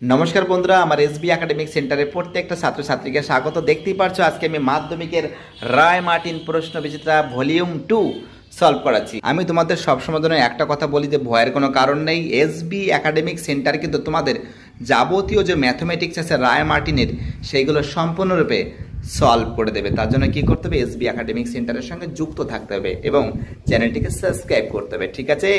নমস্কার বন্ধুরা, আমার এসবি একাডেমিক সেন্টারের প্রত্যেকটা ছাত্রছাত্রীকে স্বাগত। দেখতেই পারছো আজকে আমি মাধ্যমিকের রায় মার্টিন প্রশ্ন বিচিত্রা ভলিউম 2 সলভ করাচ্ছি। আমি তোমাদের সবসময় জন্য একটা কথা বলি যে ভয়ের কোনো কারণ নেই। এসবি একাডেমিক সেন্টার কিন্তু তোমাদের যাবতীয় যে ম্যাথমেটিক্স আছে রায় মার্টিনের সেইগুলো সম্পূর্ণরূপে সলভ করে দেবে। তার জন্য কি করতে হবে, এসবি একাডেমিক সেন্টারের সঙ্গে যুক্ত থাকতে হবে এবং চ্যানেলটিকে সাবস্ক্রাইব করতে হবে, ঠিক আছে?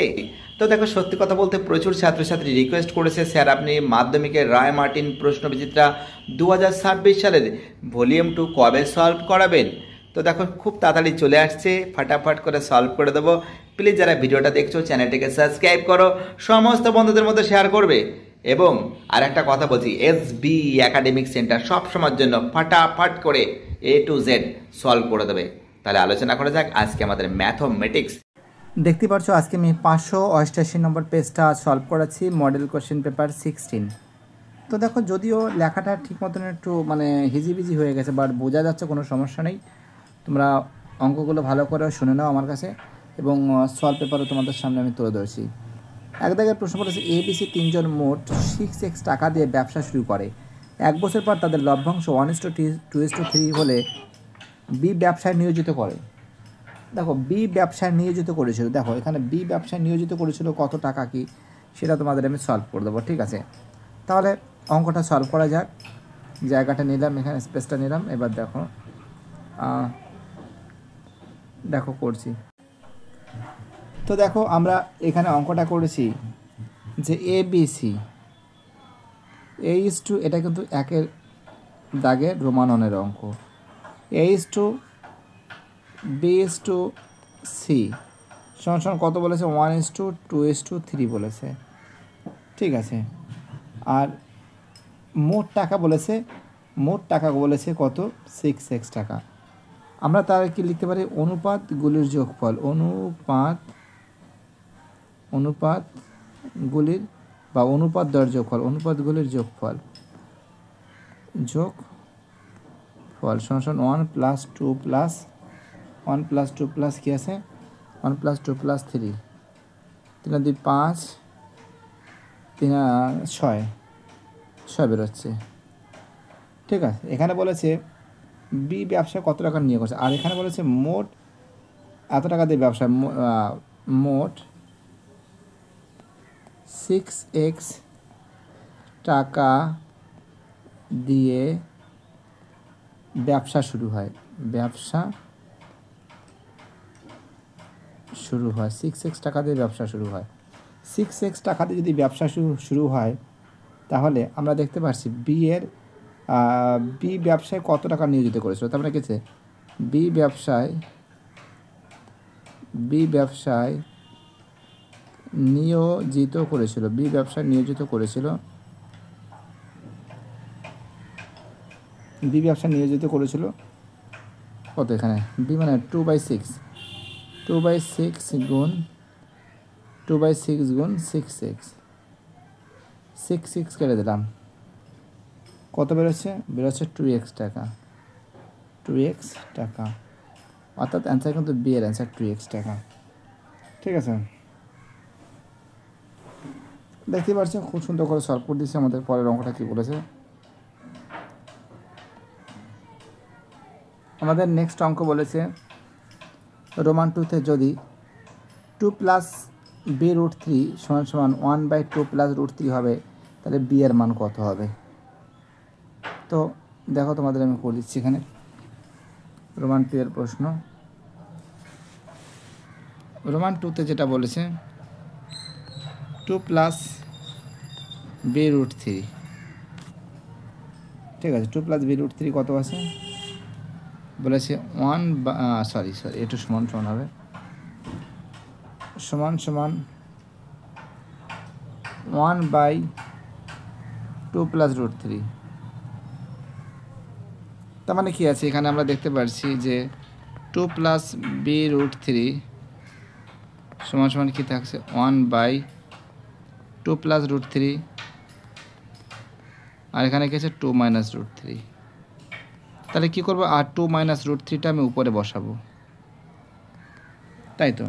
তো দেখো, সত্যি কথা বলতে প্রচুর ছাত্রছাত্রী রিকোয়েস্ট করেছে, স্যার আপনি মাধ্যমিকের রায় মার্টিন প্রশ্ন বিচিত্রা 2026 সালের ভলিউম 2 কবে সলভ করাবেন। তো দেখো, খুব তাড়াতাড়ি চলে আসছে, ফাটাফাট করে সলভ করে দেবো। প্লিজ যারা ভিডিওটা দেখছো চ্যানেলটিকে সাবস্ক্রাইব করো, সমস্ত বন্ধুদের মধ্যে শেয়ার করবে। এবং আর একটা কথা বলছি, এসবি একাডেমিক সেন্টার সবসময়ের জন্য ফাটাফাট করে A to Z সলভ করে দেবে। তাহলে আলোচনা করা যাক আজকে আমাদের ম্যাথমেটিক্স। দেখতে পাচ্ছ আজকে আমি 588 নম্বর পেজটা সলভ করাচ্ছি, মডেল কোশ্চেন পেপার 16। তো দেখো, যদিও লেখাটা ঠিক মতন একটু হিজিবিজি হয়ে গেছে, বাট বোঝা যাচ্ছে, কোনো সমস্যা নেই। তোমরা অঙ্কগুলো ভালো করে শুনে নাও আমার কাছে, এবং সলভ পেপারও তোমাদের সামনে আমি তুলে ধরছি। এক দাগের প্রশ্ন করেছে, ABC তিনজন মোট 6x টাকা দিয়ে ব্যবসা শুরু করে। এক বছর পর তাদের লভ্যাংশ 1:2:3 হলে বি ব্যবসায় নিয়োজিত করে। দেখো, বি ব্যবসায় নিয়োজিত করেছিল, দেখো এখানে বি ব্যবসায় নিয়োজিত করেছিল, কত টাকা কি সেটা তোমাদের আমি সলভ করে দেবো, ঠিক আছে? তাহলে অঙ্কটা সলভ করা যাক। জায়গাটা নিলাম, এখানে স্পেসটা নিলাম। এবার দেখো করছি। তো দেখো, আমরা এখানে অঙ্কটা করেছি যে ABC A:2, এটা কিন্তু একের দাগের রোমাননের অঙ্ক। A:2 B:2C সমান কত বলেছে, 1:2:3 বলেছে, ঠিক আছে? আর মোট টাকা বলেছে কত, 6x টাকা। আমরা তার কি লিখতে পারি, অনুপাতগুলির যোগফল, অনুপাতগুলির বা অনুপাতদ্বয়ের যোগফল, অনুপাতগুলির যোগফল সমান 1 + 2 প্লাস কি আছে, 1 + 2 + 3, 3 2 5, 3 6 বেরোচ্ছে, ঠিক আছে? এখানে বলেছে বি ব্যবসা কত টাকা নিয়ে করছে, আর এখানে বলেছে মোট এত টাকা দিয়ে ব্যবসা, মোট 6x টাকা দিয়ে ব্যবসা শুরু হয়, 6x টাকা দিয়ে ব্যবসা শুরু হয়। 6x টাকা দিয়ে যদি ব্যবসা শুরু হয়, তাহলে আমরা দেখতে পাচ্ছি বি ব্যবসায় কত টাকা নিয়োজিত করেছিল। তার মানে কিছু বি ব্যবসায় নিয়োজিত করেছিল কত, এখানে বি মানে 2/6 গুণ 6x 6 কেটে দিলাম, কত বেরোচ্ছে 2x টাকা, অর্থাৎ অ্যান্সার কিন্তু বি এর অ্যান্সার 2x টাকা, ঠিক আছে? দেখতে পাচ্ছি খুব সুন্দর করে সলভ করে দিচ্ছে। আমাদের পরের অঙ্কটা কি বলেছে, আমাদের নেক্সট অঙ্ক বলেছে রোমান 2-তে যদি 2 + b√3 সমান 1/2 + √3 হবে, তাহলে বি এর মান কত হবে? তো দেখো, তোমাদের আমি করে দিচ্ছি। এখানে রোমান 2 এর প্রশ্ন, রোমান 2-তে যেটা বলেছে 2 + b√3, ঠিক আছে? 2 + b√3 কত আছে বলেছে, একটু সমান হবে, সমান 1/2 + √3। তার মানে কি আছে, এখানে আমরা দেখতে পাচ্ছি যে 2 + b√3 সমান কি থাকছে, 1/2 + √3, আর এখানে কি আছে 2 - √3। তাহলে কি করব, আর 2 - √3টা আমি উপরে বসাবো, তাই তো?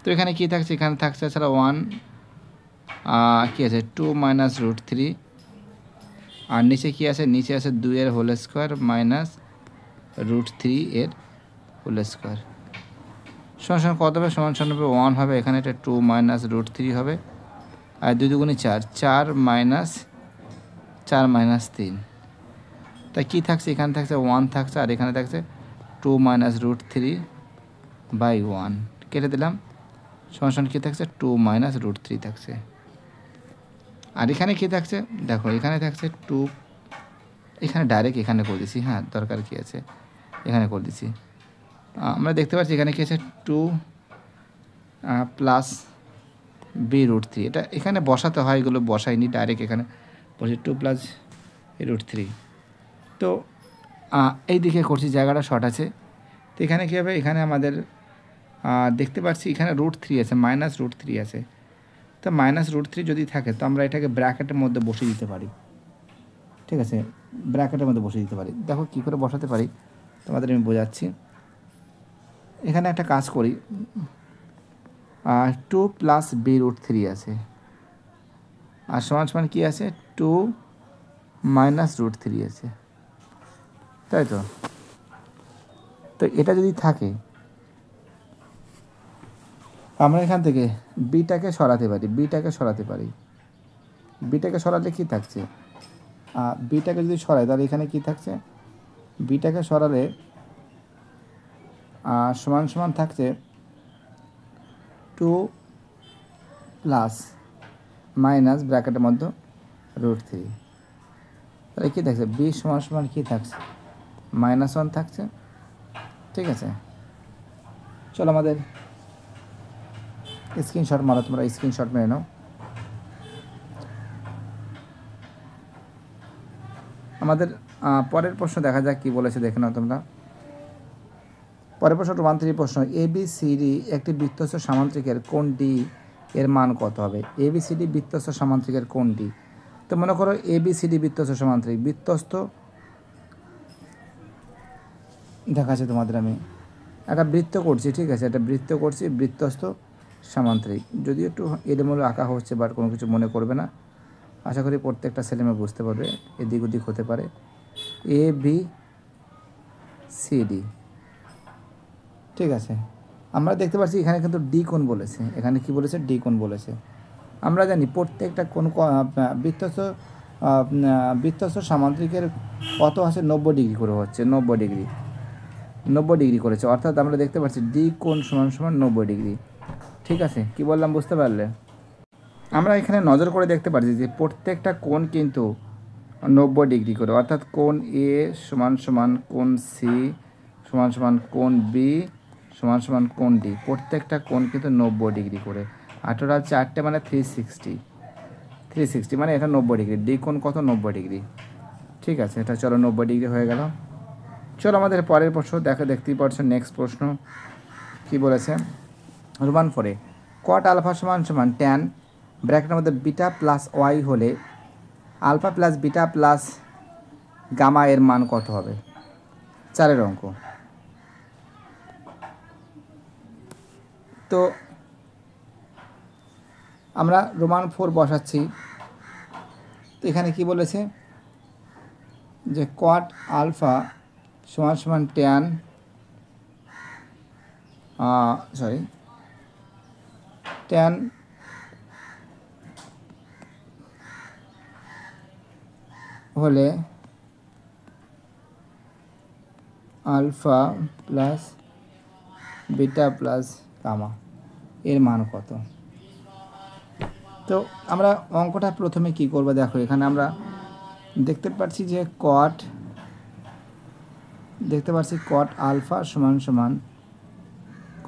তো এখানে কি থাকছে, এখানে থাকছে এছাড়া 1 কি আছে 2 - √3 আর নিচে কি আছে, নিচে আছে 2 এর হোল স্কোয়ার মাইনাস √3 এর হোল স্কোয়ার সমান সমান কত হবে, সমান সমান হবে 1 হবে, এখানে এটা 2 মাইনাস √3 হবে, আর 2 দুগুণে 4, 4 মাইনাস 3, তাই কী থাকছে, এখানে থাকছে 1 থাকছে, আর এখানে থাকছে 2 মাইনাস √3/1 কেটে দিলাম, সমান সমান কী থাকছে 2 মাইনাস √3 থাকছে। আর এখানে কী থাকছে দেখো, এখানে থাকছে 2, এখানে ডাইরেক্ট এখানে করে দিছি, হ্যাঁ দরকার কী আছে, এখানে করে দিছি। আমরা দেখতে পাচ্ছি এখানে কী আছে 2 প্লাস b√3, এটা এখানে বসাতে হয়, এগুলো বসাইনি, ডাইরেক্ট এখানে বসে 2 প্লাস √3। তো এই দিকে করছি, জায়গাটা শর্ট আছে, তো এখানে কী হবে, এখানে আমাদের দেখতে পাচ্ছি এখানে √3 আছে, মাইনাস √3 আছে, তো মাইনাস √3 যদি থাকে তো আমরা এটাকে ব্র্যাকেটের মধ্যে বসিয়ে দিতে পারি, ঠিক আছে, ব্র্যাকেটের মধ্যে বসিয়ে দিতে পারি। দেখো কী করে বসাতে পারি তোমাদের আমি বোঝাচ্ছি। এখানে একটা কাজ করি, 2 প্লাস b√3 আছে, আর সমান সমান কী আছে 2 মাইনাস √3 আছে, তাই তো। তো এটা যদি থাকে আমরা এখান থেকে বিটাকে সরাতে পারি, বিটাকে সরালে কী থাকছে, বিটাকে যদি সরাই তাহলে এখানে কী থাকছে, বিটাকে সরালে সমান সমান থাকছে 2 প্লাস মাইনাস ব্র্যাকেটের মধ্যে √3, তাহলে কী থাকছে বি সমান সমান কী থাকছে -1 থাকছে, ঠিক আছে। চলো আমাদের স্ক্রিনশট মারো, তোমরা স্ক্রিনশট মেরে নাও। আমাদের পরের প্রশ্ন দেখা যাক কী বলেছে, দেখে নাও তোমরা। পরের প্রশ্ন 1-3 প্রশ্ন, ABCD একটি বৃত্তস্থ সামান্তরিকের কোণ ডি এর মান কত হবে। ABCD বৃত্তস্থ সামান্তরিকের কোণ ডি, তো মনে করো ABCD বৃত্তস্থ সামান্তরিক, বৃত্তস্থ দেখাচ্ছে তোমাদের, আমি একটা বৃত্ত করছি, ঠিক আছে, একটা বৃত্ত করছি, বৃত্তস্থ সামান্তরিক, যদিও একটু এলোমেলো আঁকা হচ্ছে, বাট কোনো কিছু মনে করবে না, আশা করি প্রত্যেকটা ছেলেমেয়ে বুঝতে পারবে, এদিক ওদিক হতে পারে। ABCD, ঠিক আছে, আমরা দেখতে পাচ্ছি এখানে কিন্তু ডি কোণ বলেছে, এখানে কি বলেছে ডি কোণ বলেছে। আমরা জানি প্রত্যেকটা কোণ বৃত্তস্থ সামান্তরিকের কত আছে 90 ডিগ্রি করে হচ্ছে, 90 ডিগ্রি করেছে, অর্থাৎ আমরা দেখতে পাচ্ছি ডি কোণ সমান সমান 90 ডিগ্রি, ঠিক আছে। কি বললাম বুঝতে পারলে? আমরা এখানে নজর করে দেখতে পাচ্ছি যে প্রত্যেকটা কোণ কিন্তু 90 ডিগ্রি করে, অর্থাৎ কোণ এ সমান সমান কোণ সি সমান সমান কোণ বি সমান সমান কোণ ডি, প্রত্যেকটা কোণ কিন্তু 90 ডিগ্রি করে, 18 আর 4টে মানে 360 মানে এটা 90 ডিগ্রি, ডি কোণ কত 90 ডিগ্রি, ঠিক আছে। এটা চলো 90 ডিগ্রি হয়ে গেল। চলো আমাদের পরের প্রশ্ন দেখতেই পাচ্ছ, নেক্সট প্রশ্ন কি বলেছে, রোমান 4 কট আলফা সমান সমান ট্যান ব্র্যাকেটের মধ্যে বিটা প্লাস ওয়াই হলে alpha plus beta plus gamma এর মান কত হবে। 4 অঙ্ক। তো আমরা রোমান 4 বসাচ্ছি, তো এখানে কি বলেছে যে কট আলফা সমান সমান ট্যান ট্যান হলে alpha plus beta plus gamma এর মান কত। তো আমরা অঙ্কটা প্রথমে কি করব, দেখো এখানে আমরা দেখতে পাচ্ছি যে কট আলফা সমান সমান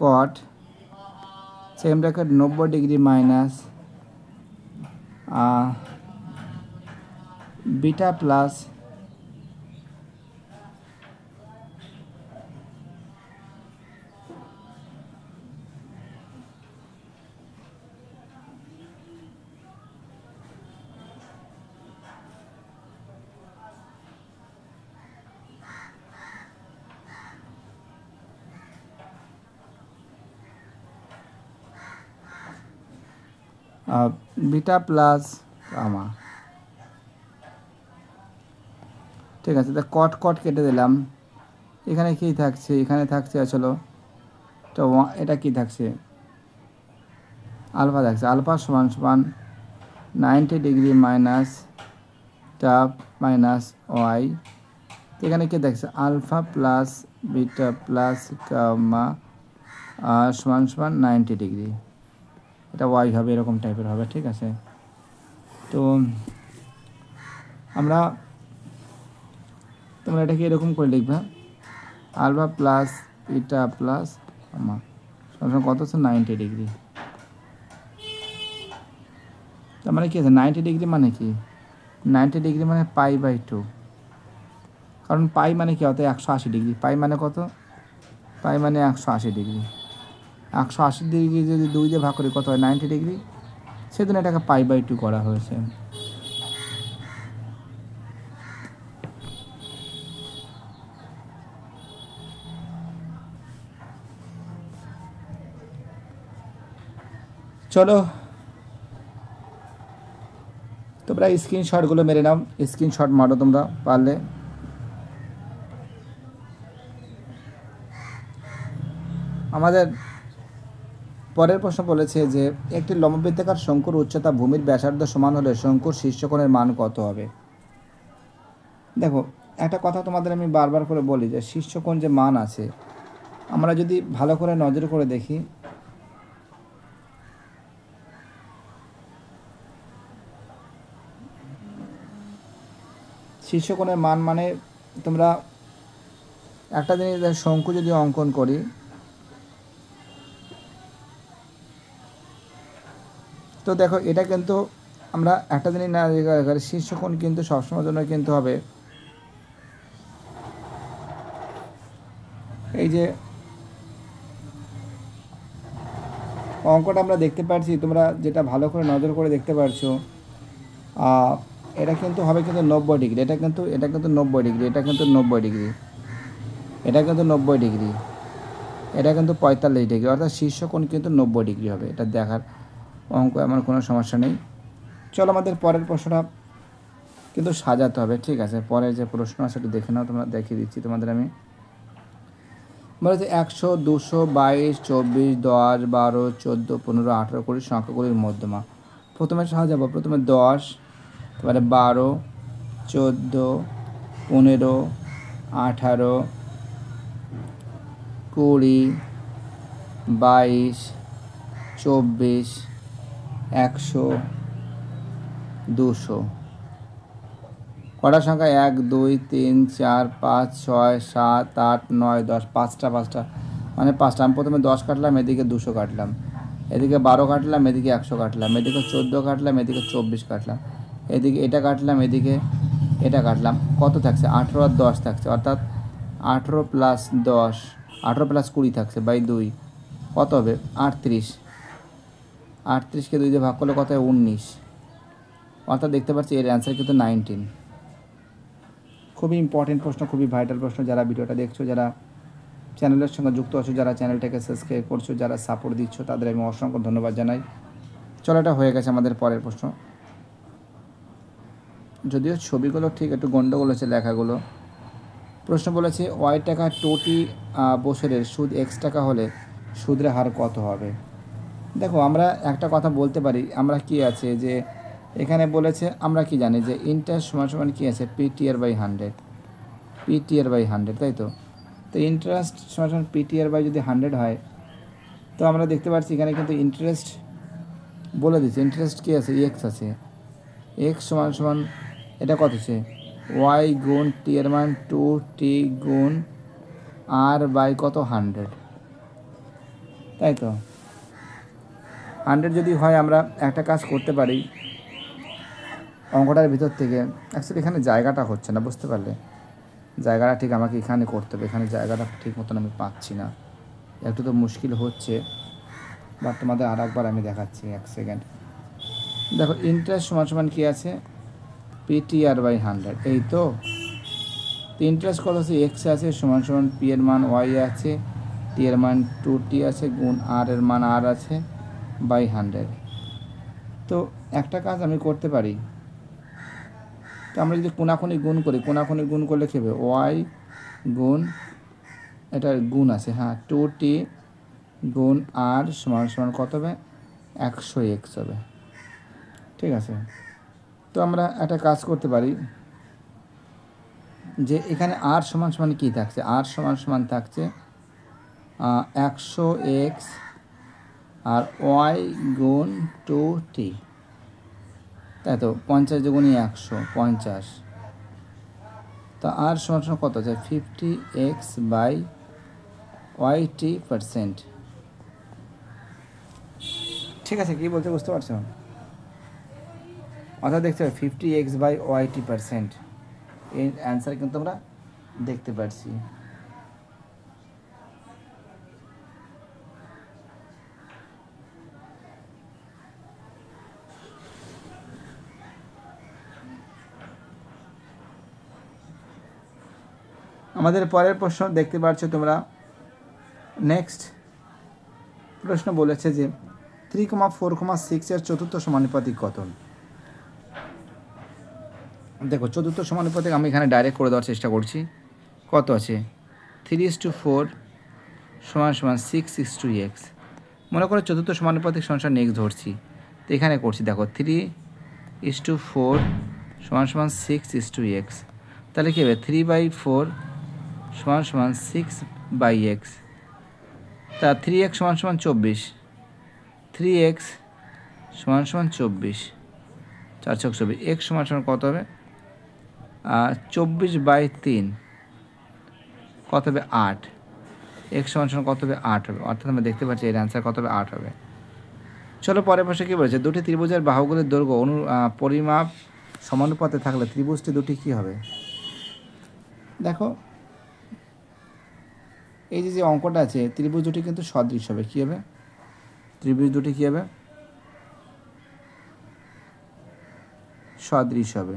cot second bracket 90 degree minus beta plus beta plus gamma. ঠিক আছে, তা কট কট কেটে দিলাম। এখানে কী থাকছে, এখানে থাকছে আসলে তো এটা কী থাকছে, আলফা থাকছে। আলফা সমান সমান 90 ডিগ্রি মাইনাস টাপ মাইনাস ওয়াই। এখানে কী থাকছে, alpha plus beta plus gamma সমান সমান 90 ডিগ্রি। এটা ওয়াই হবে, এরকম টাইপের হবে। ঠিক আছে, তো তোমরা এটাকে এরকম করে লিখবে, alpha plus beta plus gamma সমান সমান কত হচ্ছে 90 ডিগ্রি। তার মানে কী আছে, 90 ডিগ্রি মানে কি, 90 ডিগ্রি মানে π/2, কারণ পাই মানে কি হতো 180 ডিগ্রি। পাই মানে কত, পাই মানে 180 ডিগ্রি। 180 ডিগ্রি যদি 2 দিয়ে ভাগ করি কত হয়, 90 ডিগ্রি। সেজন্য এটাকে π/2 করা হয়েছে। চলো তোমরা স্ক্রিনশটগুলো মেরে নাও, স্ক্রিনশট মারো তোমরা পারলে। আমাদের পরের প্রশ্ন বলেছে যে একটি লম্ববৃত্তাকার শঙ্কুর উচ্চতা ভূমির ব্যাসার্ধ সমান হলে শঙ্কুর শীর্ষকোণের মান কত হবে। দেখো একটা কথা তোমাদের আমি বারবার করে বলি যে শীর্ষকোণ যে মান আছে, আমরা যদি ভালো করে নজর করে দেখি, শীর্ষকোণের মান মানে তোমরা একটা জিনিস, শঙ্কু যদি অঙ্কন করি, তো দেখো এটা কিন্তু আমরা একটা জিনিস না, শীর্ষকোণ কিন্তু সবসময়ের জন্য কিন্তু হবে এই যে অঙ্কটা আমরা দেখতে পাচ্ছি, তোমরা যেটা ভালো করে নজর করে দেখতে পারছো, এটা কিন্তু হবে কিন্তু 90 ডিগ্রি। এটা কিন্তু 90 ডিগ্রি, এটা কিন্তু 90 ডিগ্রি, এটা কিন্তু 90 ডিগ্রি, এটা কিন্তু 45 ডিগ্রি, অর্থাৎ শীর্ষকোণ কিন্তু 90 ডিগ্রি হবে। এটা দেখার অঙ্ক এমন কোনো সমস্যা নেই। চলো আমাদের পরের প্রশ্নটা কিন্তু সাজাতে হবে। ঠিক আছে, পরে যে প্রশ্ন আছে সেটা দেখে নাও, তোমরা দেখিয়ে দিচ্ছি তোমাদের আমি। বলেছে 100, 200, 22, 24, 10, 12, 14, 15, 18 20 সংখ্যাগুলির মধ্যমা। প্রথমে সাজাবো, প্রথমে 10, তারপরে 12, 14, 15, 18, 20, 22, 24, 100, 200। কটা সংখ্যা, 1 2 3 4 5 6 7 8 9 10, পাঁচটা মানে পাঁচটা। আমি প্রথমে 10 কাটলাম, এদিকে 200 কাটলাম, এদিকে 12 কাটলাম, এদিকে 100 কাটলাম, এদিকে 14 কাটলাম, এদিকে 24 কাটলাম, এদিকে এটা কাটলাম, এদিকে এটা কাটলাম। কত থাকছে, 18 আর 10 থাকছে, অর্থাৎ 18 প্লাস 10, 18 প্লাস 20 থাকছে বাই 2, কত হবে 38। 38কে 2 দিয়ে ভাগ করলে কত হয় 19, অর্থাৎ দেখতে পাচ্ছি এর অ্যান্সার কিন্তু 19। খুবই ইম্পর্টেন্ট প্রশ্ন, খুবই ভাইটাল প্রশ্ন। যারা ভিডিওটা দেখছো, যারা চ্যানেলের সঙ্গে যুক্ত আছো, যারা চ্যানেলটাকে সাবস্ক্রাইব করছো, যারা সাপোর্ট দিচ্ছ, তাদের আমি অসংখ্য ধন্যবাদ জানাই। চলো এটা হয়ে গেছে আমাদের পরের প্রশ্ন। যদিও ছবিগুলো ঠিক একটু গন্ডগোল হচ্ছে লেখাগুলো। প্রশ্ন বলেছে ওয়াই টাকা 2টি বছরের সুদ x টাকা হলে সুদের হার কত হবে। দেখো আমরা একটা কথা বলতে পারি, আমরা কি আছে যে এখানে বলেছে, আমরা কি জানি যে ইন্টারেস্ট সমান সমান কী আছে, PTR/100, PTR/100, তাই তো। তো ইন্টারেস্ট সমান সমান PTR/ যদি 100 হয়, তো আমরা দেখতে পাচ্ছি এখানে কিন্তু ইন্টারেস্ট বলে দিচ্ছে, ইন্টারেস্ট কী আছে, x আছে, x সমান সমান এটা কত আছে, y গুণ t এর মান 2t গুণ r বাই কত 100, তাই তো। 100 যদি হয়, আমরা একটা কাজ করতে পারি অঙ্কটার ভিতর থেকে। অ্যাকচুয়ালি এখানে জায়গাটা হচ্ছে না, বুঝতে পারলে, জায়গাটা ঠিক আমাকে এখানে করতে হবে। এখানে জায়গাটা ঠিক মতন আমি পাচ্ছি না, একটু তো মুশকিল হচ্ছে। বাট তোমাদের আর একবার আমি দেখাচ্ছি, 1 সেকেন্ড। দেখো ইন্টারেস্ট সমান সমান কী আছে, PTR/100, এই তো। ইন্টারেস্ট কত আছে, x আছে সমান সমান p এর মান y আছে, t এর মান 2t আছে গুণ r এর মান r আছে বাই 100। তো একটা কাজ আমি করতে পারি, তো আমরা যদি কোনাকুনি গুণ করি, কোনাকুনি গুণ করলে কী হবে, ওয়াই গুণ এটার গুণ আছে, হ্যাঁ 2t গুণ আর সমান সমান কত হবে, 100x হবে। ঠিক আছে, তো আমরা একটা কাজ করতে পারি যে এখানে আর সমান সমান কী থাকছে, আর সমান সমান থাকছে 100x আর ওয়াই গুণ 2t, তাই তো 50 দুগুণে 100, 50। তা আর সমান সমান কত আছে, 50x বাই YT%। ঠিক আছে, কী বলতে বুঝতে পারছো? অর্থাৎ দেখতে হবে 50x বাই YT%, এর অ্যান্সার কিন্তু আমরা দেখতে পাচ্ছি। আমাদের পরের প্রশ্ন দেখতে পাচ্ছ তোমরা। নেক্সট প্রশ্ন বলেছে যে 3,4,6 এর চতুর্থ সমানুপাতিক কত? দেখো চতুর্থ সমানুপাতিক আমি এখানে ডাইরেক্ট করে দেওয়ার চেষ্টা করছি। কত আছে, 3:4 সমান সমান 6:x। মনে করো চতুর্থ সমানুপাতিক সংখ্যা নেক্সট ধরছি, তো এখানে করছি দেখো 3:4 সমান সমান 6:x, তাহলে কী হবে 3/4 সমান সমান 6/x, তা 3x সমান সমান 24, 3x সমান সমান 24, 4×24, x সমান সমান কত হবে, 24/3 কত হবে 8, x সমান সমান কত হবে 8 হবে। অর্থাৎ আমরা দেখতে পাচ্ছি এর অ্যান্সার কত হবে 8 হবে। চলো পরের প্রশ্নে কী বলেছে, দুটি ত্রিভুজের বাহুগুলির দৈর্ঘ্য পরিমাপ সমানুপাতে থাকলে ত্রিভুজটি দুটি কী হবে? দেখো এই যে অঙ্কটা আছে, ত্রিভুজ দুটি কিন্তু সদৃশ হবে। কী হবে, ত্রিভুজ দুটি কী হবে, সদৃশ হবে।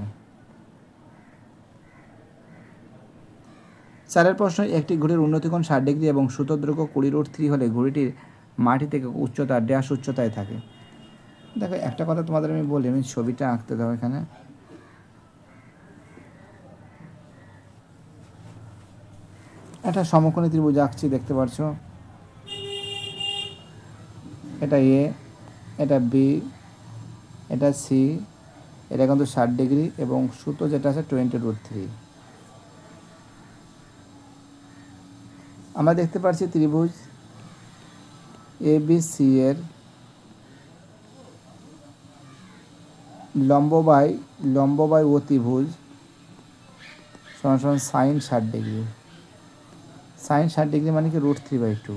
4 প্রশ্ন, একটি ঘড়ির উন্নতিকোণ 60 ডিগ্রি এবং সুতোর দৈর্ঘ্য 20√3 হলে ঘড়িটির মাটি থেকে উচ্চতা ড্যাশ উচ্চতায় থাকে। দেখো একটা কথা তোমাদের আমি বলি, আমি ছবিটা আঁকতে দাও। এখানে একটা সমকোণী ত্রিভুজ আঁকছি, দেখতে পাচ্ছ, এটা এ, এটা বি, এটা সি, এটা কিন্তু 60 ডিগ্রি এবং সুতো যেটা আছে 20√3। আমরা দেখতে পাচ্ছি ত্রিভুজ এ বি সি এর লম্ব বাই অতিভুজ সমান সমান সাইন 60 ডিগ্রি। সাইন 60 ডিগ্রি মানে কি √3/2।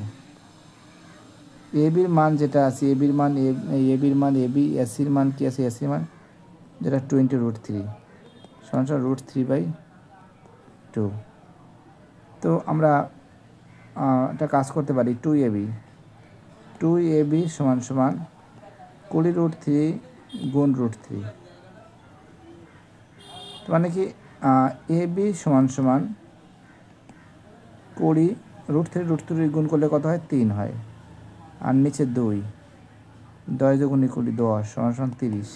এ বির মান যেটা আছে, এ বির মান এ বি, এসির মান কি আছে, এসির মান যেটা 20√3 সমান সমান √3/2। তো আমরা একটা কাজ করতে পারি, 2ab সমান সমান 20√3 গুণ √3, তো মানে কি এ বি সমান সমান 20 √3 গুণ করলে কত হয়, 3 হয়, আর নিচে 2, 10 × 20 10 সমান সমান 30।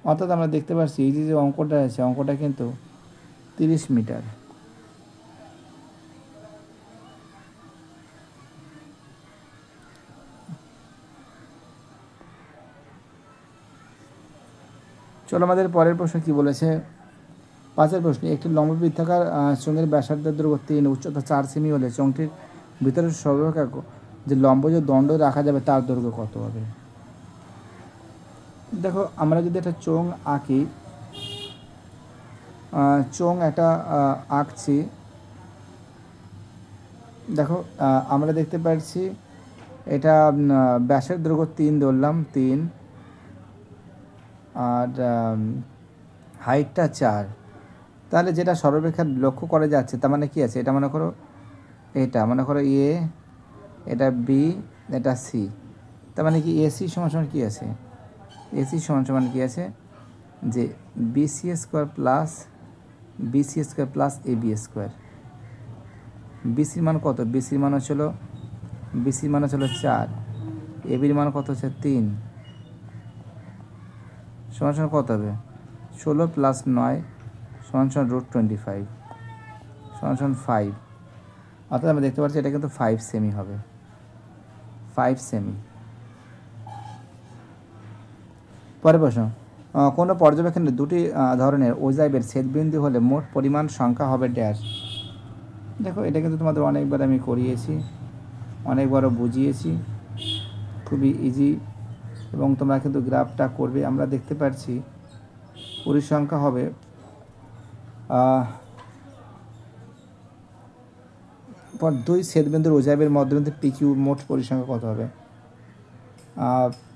অর্থাৎ আমরা দেখতে পাচ্ছি এই যে অঙ্কটা আছে, অঙ্কটা কিন্তু 30 মিটার। চলো আমাদের পরের প্রশ্ন কি বলেছে, 5 প্রশ্ন, একটি লম্ব বৃত্তাকার চোঙের ব্যাসার্ধের দৈর্ঘ্য 3, উচ্চতা 4 সেমি হলে চোঙটির ভিতরে সর্বাপেক্ষা যে লম্ব যে দণ্ড রাখা যাবে তার দৈর্ঘ্য কত হবে? দেখো আমরা যদি একটা চোঙ আঁকি, চোঙ একটা আঁকছি, দেখো আমরা দেখতে পাচ্ছি এটা ব্যাসের দৈর্ঘ্য 3 ধরলাম, 3, আর হাইটটা 4। তাহলে যেটা সর্বাপেক্ষা লক্ষ্য করা যাচ্ছে তার মানে কি আছে, এটা মনে করো, এটা মনে করো এ, এটা বি, এটা সি, তার মানে কি এসি সমান সমান কী আছে, এসি সমান সমান কী আছে যে BC² plus BC² plus AB²। বিসির মান কত, বিসির মান হচ্ছিল 4, এবির মান কত হচ্ছে 3, সমান সমান কত হবে? 16 + 9 সমান সমান √25 সমান সমান 5। অর্থাৎ আমরা দেখতে পাচ্ছি এটা কিন্তু 5 সেমি হবে, 5 সেমি। পরের প্রশ্ন, কোনো পর্যবেক্ষণে দুটি ধরনের ওজাইবের ছেদবিন্দু হলে মোট পরিমাণ সংখ্যা হবে ড্যাশ। দেখো এটা কিন্তু তোমাদের অনেকবার আমি করিয়েছি, অনেকবারও বুঝিয়েছি, খুবই ইজি, এবং তোমরা কিন্তু গ্রাফটা করবে। আমরা দেখতে পাচ্ছি পরিসংখ্যা হবে দুই ছেদবিন্দুর ওজাইবের মধ্যবিন্দু PQ মোট পরিসংখ্যা কত হবে?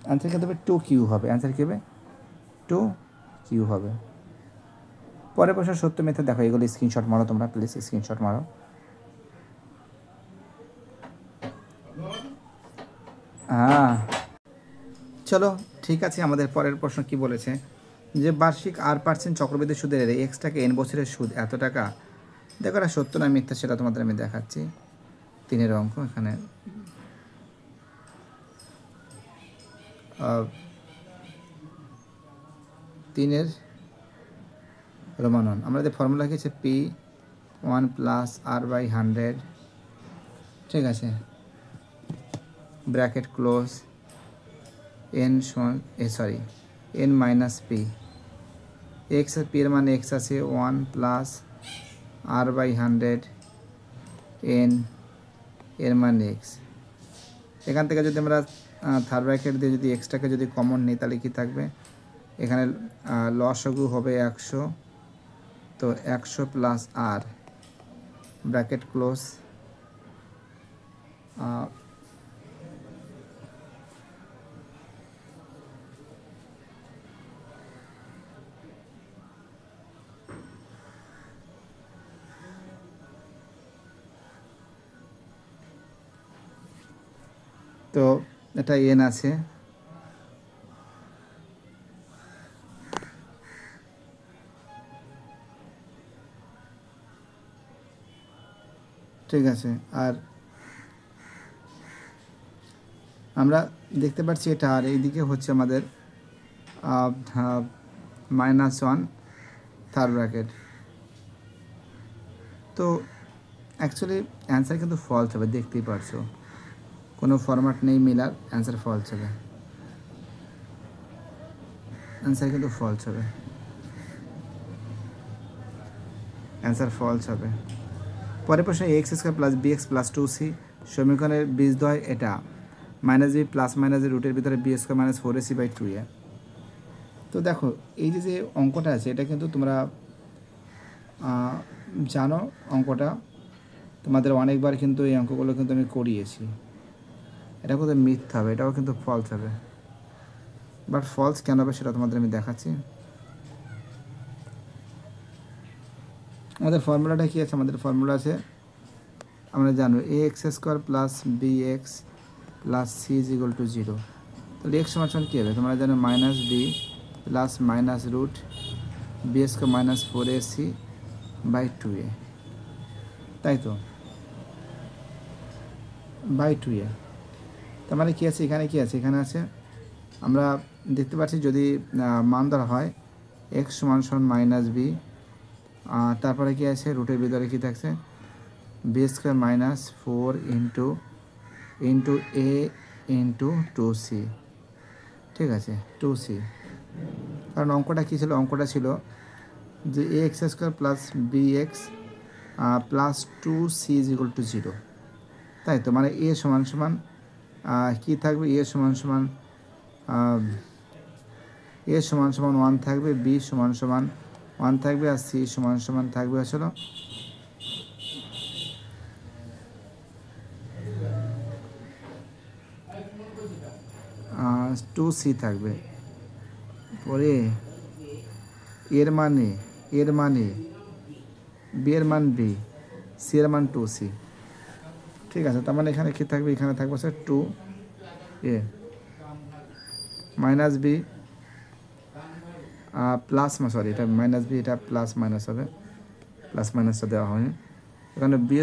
অ্যান্সার কত হবে? 2Q হবে। অ্যান্সার কী হবে? 2Q হবে। পরের প্রশ্ন সত্য মিথ্যা দেখো, এগুলো স্ক্রিনশট মারো তোমরা, প্লিজ স্ক্রিনশট মারো। হ্যাঁ চলো ঠিক আছে, আমাদের পরের প্রশ্ন কি বলেছে যে বার্ষিক 8% চক্রবৃদ্ধি সুদের এক্সটাকে n বছরের সুদ এত টাকা। দেখো এটা সত্য না মিথ্যা সেটা তোমাদের আমি দেখাচ্ছি। 3 অঙ্ক এখানে 3 রোমানন। আমরা যে ফর্মুলা লিখেছি P1 + R/100, ঠিক আছে, bracket close, n - p, x p এর মান x আছে 1 + R/100, n এর মান x। এখান থেকে যদি আমরা থার্ড ব্র্যাকেট দিয়ে যদি এক্সটাকে যদি কমন নিই তাহলে কী থাকবে? এখানে লসাগু হবে 100, তো 100 + R ব্র্যাকেট ক্লোজ, তো এটা n আছে, ঠিক আছে। আর আমরা দেখতে পাচ্ছি এটা, আর এইদিকে হচ্ছে আমাদের -1 থার্ড ব্র্যাকেট। তো অ্যাকচুয়ালি অ্যান্সার কিন্তু ফলস হবে, দেখতেই পারছো কোনো ফরম্যাট নেই মিলার, অ্যান্সার ফলস হবে, অ্যান্সার কিন্তু ফলস হবে, অ্যান্সার ফলস হবে। পরের প্রশ্ন x² + bx + 2c সমীকরণের বীজদ্বয় এটা -b ± রুটের ভিতরে b² - 4ac/2a। তো দেখো এই যে অঙ্কটা আছে এটা কিন্তু তোমরা জানো, অঙ্কটা তোমাদের অনেকবার কিন্তু এই অঙ্কগুলো কিন্তু আমি করিয়েছি। এটা কিন্তু মিথ্যা হবে, এটাও কিন্তু ফলস হবে, বাট ফলস কেন হবে সেটা তোমাদের আমি দেখাচ্ছি। আমাদের ফর্মুলাটা কী আছে? আমাদের ফর্মুলা আছে, আমরা জানো ax² + bx + c = 0। তাহলে x সমান কী হবে? তোমরা জানো -b ± রুট b² - 4ac/2a, তাই তো, /2a। তার মানে কী আছে এখানে? কী আছে এখানে আছে, আমরা দেখতে পাচ্ছি যদি মান ধরা হয় x = -b, তারপরে কি আছে রুটের ভিতরে কি থাকছে b² - 4 * a * 2c, ঠিক আছে, 2c। কারণ অঙ্কটা কী ছিল? অঙ্কটা ছিল যে ax² + bx + 2c = 0, তাই তো। মানে a সমান কী থাকবে? a সমান 1 থাকবে, b সমান 1 থাকবে, আর c সমান থাকবে আসলে 2c থাকবে। পরে এর মানে b এর মান b, c এর মান 2c, ঠিক আছে। তার মানে এখানে কী থাকবে? এখানে থাকবে স্যার 2a -b প্লাস, এটা -b, এটা প্লাস মাইনাস হবে, প্লাস মাইনাসটা দেওয়া হয়নি। এখানে b² -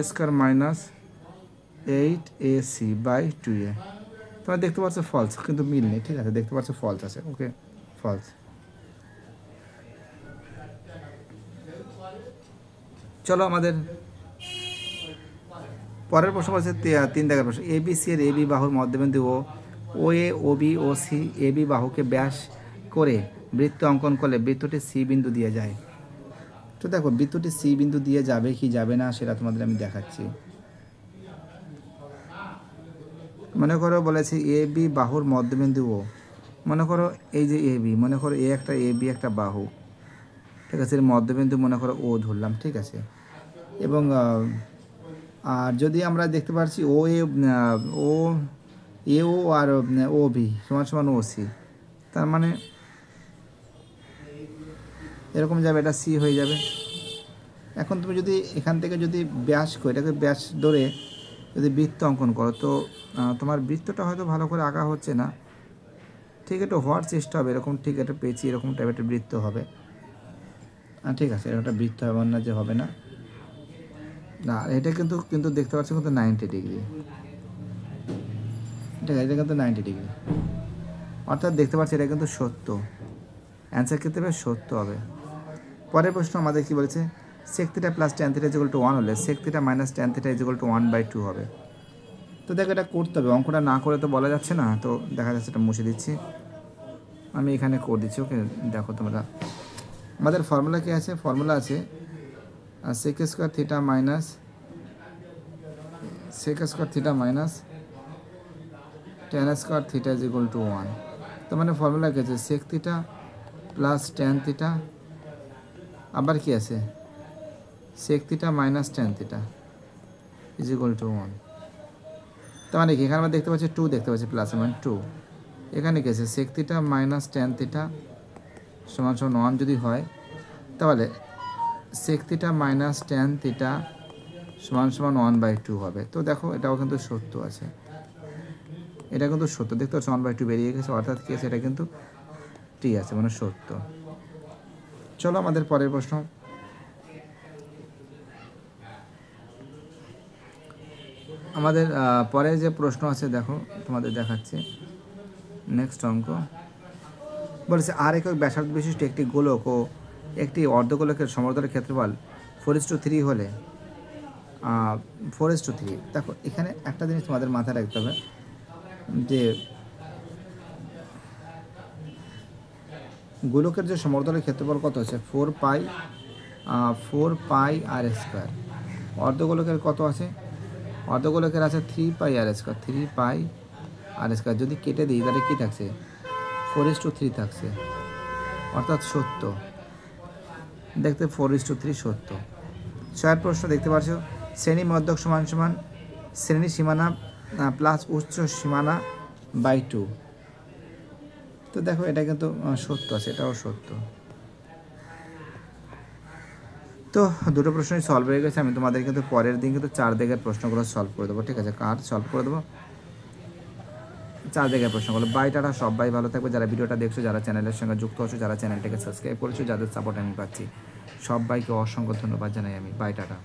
8ac/2a। তোমরা দেখতে পাচ্ছ ফলস, কিন্তু মিল নেই, ঠিক আছে, দেখতে পাচ্ছ ফলস আছে, ওকে ফলস। চলো আমাদের পরের প্রশ্ন বলছে 3 দাগের প্রশ্ন। ABC এর AB বাহুর মধ্যবিন্দু ও এ ও বি ও সি AB বাহুকে ব্যাস করে বৃত্ত অঙ্কন করলে বৃত্তটি সি বিন্দু দিয়ে যায়। তো দেখো বৃত্তটি সি বিন্দু দিয়ে যাবে কি যাবে না সেটা তোমাদের আমি দেখাচ্ছি। মনে করো বলেছি AB বাহুর মধ্যবিন্দু ও, মনে করো এই যে AB, মনে করো AB একটা বাহু, ঠিক আছে, এর মধ্যবিন্দু মনে করো ও ধরলাম, ঠিক আছে। এবং আর যদি আমরা দেখতে পাচ্ছি ও আর ও বি সমান সমান ও সি, তার মানে এরকম যাবে, এটা সি হয়ে যাবে। এখন তুমি যদি এখান থেকে যদি ব্যাস করো, এটাকে ব্যাস ধরে যদি বৃত্ত অঙ্কন করো, তো তোমার বৃত্তটা হয়তো ভালো করে আঁকা হচ্ছে না, ঠিক একটু হওয়ার চেষ্টা হবে, এরকম ঠিক একটা পেঁচি এরকম টাইপের একটা বৃত্ত হবে, ঠিক আছে, এরকম একটা বৃত্ত হবে না যে হবে না। না এটা কিন্তু দেখতে পাচ্ছি কিন্তু 90 ডিগ্রি, ঠিক আছে, এটা কিন্তু 90 ডিগ্রি, অর্থাৎ দেখতে পাচ্ছি এটা কিন্তু সত্য। অ্যান্সার ক্ষেত্রে হবে সত্য হবে। পরের প্রশ্ন আমাদের কি বলেছে, sec θ plus tan θ equal to 1 হলে sec θ minus tan θ equal to 1/2 হবে। তো দেখো এটা করতে হবে, অঙ্কটা না করে তো বলা যাচ্ছে না, তো দেখা যাচ্ছে এটা মুছে দিচ্ছি, আমি এখানে করে দিচ্ছি। ওকে, দেখো তোমরা আমাদের ফর্মুলা কি আছে, ফর্মুলা আছে sec square θ minus tan square θ equal to 1। তো মানে ফর্মুলা কি আছে, sec θ প্লাস tan θ, আবার কি আছে sec θ minus tan θ is equal to 1। তার মানে কি এখানে আমরা দেখতে পাচ্ছি 2 দেখতে পাচ্ছি, প্লাস মানে 2, এখানে কি আছে sec θ মাইনাস tan θ সমান সমান 1 যদি হয়, তাহলে sec θ মাইনাস tan θ সমান সমান 1/2 হবে। তো দেখো এটাও কিন্তু সত্য আছে, এটা কিন্তু সত্য, দেখতে পাচ্ছ 1/2 বেরিয়ে গেছে, অর্থাৎ কি আছে এটা কিন্তু ঠিক আছে, মানে সত্য। চলো আমাদের পরের প্রশ্ন। আমাদের পরে যে প্রশ্ন আছে দেখো তোমাদের দেখাচ্ছি, নেক্সট অঙ্ক বলেছে আর একক ব্যাসার্ধ বিশিষ্ট একটি গোলক ও একটি অর্ধগোলকের সমতলের ক্ষেত্রফল 4:3 হলে 4:3। দেখো এখানে একটা জিনিস তোমাদের মাথায় রাখতে হবে যে গোলকের যে সমতলের ক্ষেত্রফল কত আছে 4 পাই আর স্কোয়ার, অর্ধগোলকের কত আছে, অর্ধগোলকের আছে 3 পাই আর স্কোয়ার, 3 পাই আর স্কোয়ার যদি কেটে দিই তাহলে কী থাকছে 4:3 থাকছে, অর্থাৎ সত্য, দেখতে 4:3 সত্য। 6 প্রশ্ন দেখতে পাচ্ছ, শ্রেণী মধ্যক সমান সমান শ্রেণী সীমানা প্লাস উচ্চ সীমানা বাই 2। তো দেখো এটা কিন্তু সত্য আছে, এটাও সত্য। তো দুটো প্রশ্নই সলভ হয়ে গেছে, আমি তোমাদের কিন্তু পরের দিন কিন্তু 4 দাগের প্রশ্নগুলো সলভ করে দেবো, ঠিক আছে, কার সলভ করে দেবো 4 দাগের প্রশ্নগুলো। বাই টাটা, সবাই ভালো থাকবে, যারা ভিডিওটা দেখছো, যারা চ্যানেলের সঙ্গে যুক্ত আছো, যারা চ্যানেলটাকে সাবস্ক্রাইব করেছো, যাদের সাপোর্ট আমি পাচ্ছি, সবাইকে অসংখ্য ধন্যবাদ জানাই আমি। Bye tata.